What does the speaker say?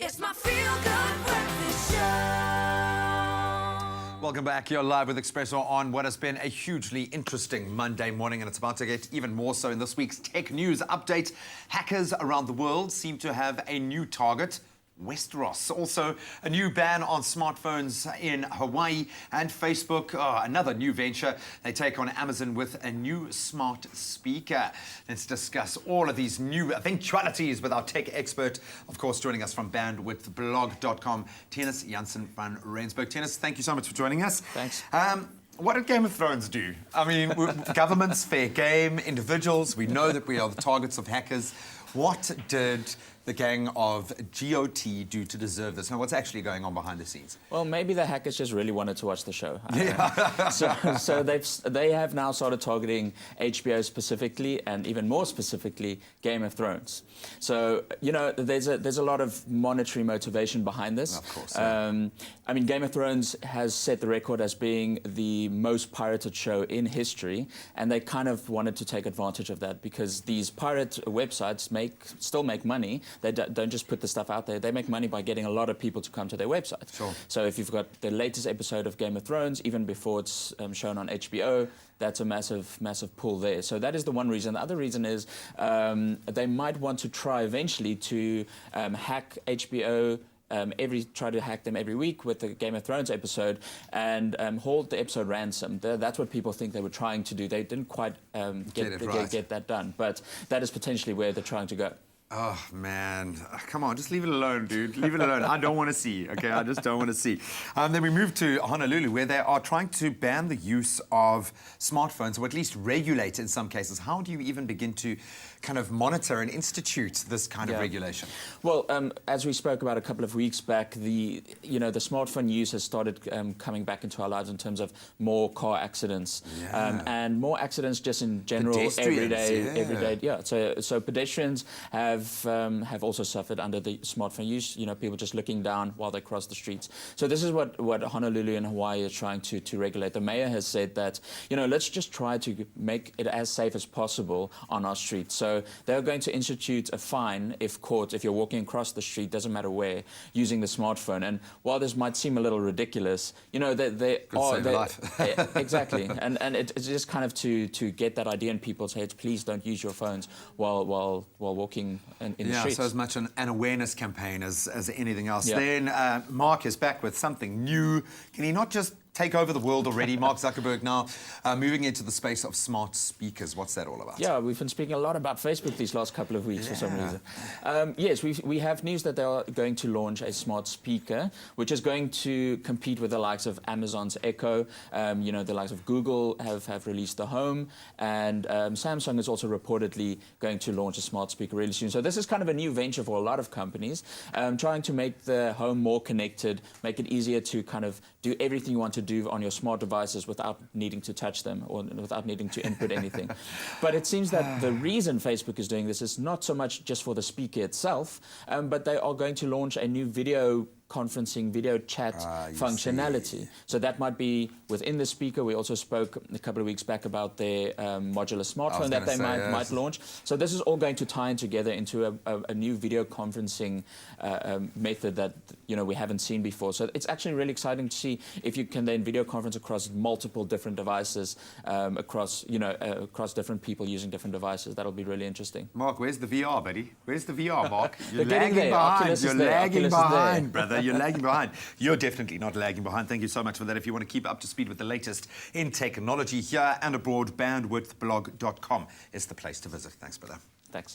It's my feel-good breakfast show. Welcome back. You're live with Expresso on what has been a hugely interesting Monday morning, and it's about to get even more so in this week's tech news update. Hackers around the world seem to have a new target. Westeros. Also, a new ban on smartphones in Hawaii, and Facebook, another new venture. They take on Amazon with a new smart speaker. Let's discuss all of these new eventualities with our tech expert, of course, joining us from bandwidthblog.com, Tennis Janssen van Rensburg. Tennis, thank you so much for joining us. Thanks. What did Game of Thrones do? I mean, governments, fair game, individuals, we know that we are the targets of hackers. What did the gang of GOT do to deserve this? Now, what's actually going on behind the scenes? Well, maybe the hackers just really wanted to watch the show. Yeah. So they have now started targeting HBO specifically, and even more specifically, Game of Thrones. So, you know, there's a lot of monetary motivation behind this. Of course. Yeah. I mean, Game of Thrones has set the record as being the most pirated show in history, and they kind of wanted to take advantage of that because these pirate websites still make money. They don't just put the stuff out there. They make money by getting a lot of people to come to their website. Sure. So if you've got the latest episode of Game of Thrones, even before it's shown on HBO, that's a massive, massive pull there. So that is the one reason. The other reason is they might want to try eventually to hack HBO. Try to hack them every week with the Game of Thrones episode and hold the episode ransom. That's what people think they were trying to do. They didn't quite get that done, but that is potentially where they're trying to go. Oh, man. Come on, just leave it alone, dude. Leave it alone. I don't want to see, okay? I just don't want to see. Then we move to Honolulu, where they are trying to ban the use of smartphones, or at least regulate in some cases. How do you even begin to kind of monitor and institute this kind of regulation? Well, as we spoke about a couple of weeks back, the smartphone use has started coming back into our lives in terms of more car accidents and more accidents just in general, every day. Yeah. So pedestrians have also suffered under the smartphone use. You know, people just looking down while they cross the streets. So this is what Honolulu and Hawaii are trying to regulate. The mayor has said that, you know, let's just try to make it as safe as possible on our streets. So they're going to institute a fine if caught, if you're walking across the street, doesn't matter where, using the smartphone. And while this might seem a little ridiculous, you know, exactly. And it's just kind of to get that idea in people's heads. Please don't use your phones while walking in the streets. So as much an awareness campaign as anything else. Yeah. Then Mark is back with something new. Can he not just take over the world already? Mark Zuckerberg now moving into the space of smart speakers. What's that all about? Yeah, we've been speaking a lot about Facebook these last couple of weeks for some reason. Yes, we have news that they are going to launch a smart speaker, which is going to compete with the likes of Amazon's Echo. You know, the likes of Google have released the Home, and Samsung is also reportedly going to launch a smart speaker really soon. So this is kind of a new venture for a lot of companies, trying to make the home more connected, make it easier to kind of do everything you want to do on your smart devices without needing to touch them or without needing to input anything. But it seems that the reason Facebook is doing this is not so much just for the speaker itself, but they are going to launch a new video conferencing, video chat functionality. So that might be within the speaker. We also spoke a couple of weeks back about their modular smartphone that they might launch. So this is all going to tie in together into a new video conferencing method that, you know, we haven't seen before. So it's actually really exciting to see if you can then video conference across multiple different devices, across different people using different devices. That'll be really interesting. Mark, where's the VR, buddy? Where's the VR, Mark? You're lagging behind. You're lagging behind, brother. You're lagging behind. You're definitely not lagging behind. Thank you so much for that. If you want to keep up to speed with the latest in technology here and abroad, bandwidthblog.com is the place to visit. Thanks, brother.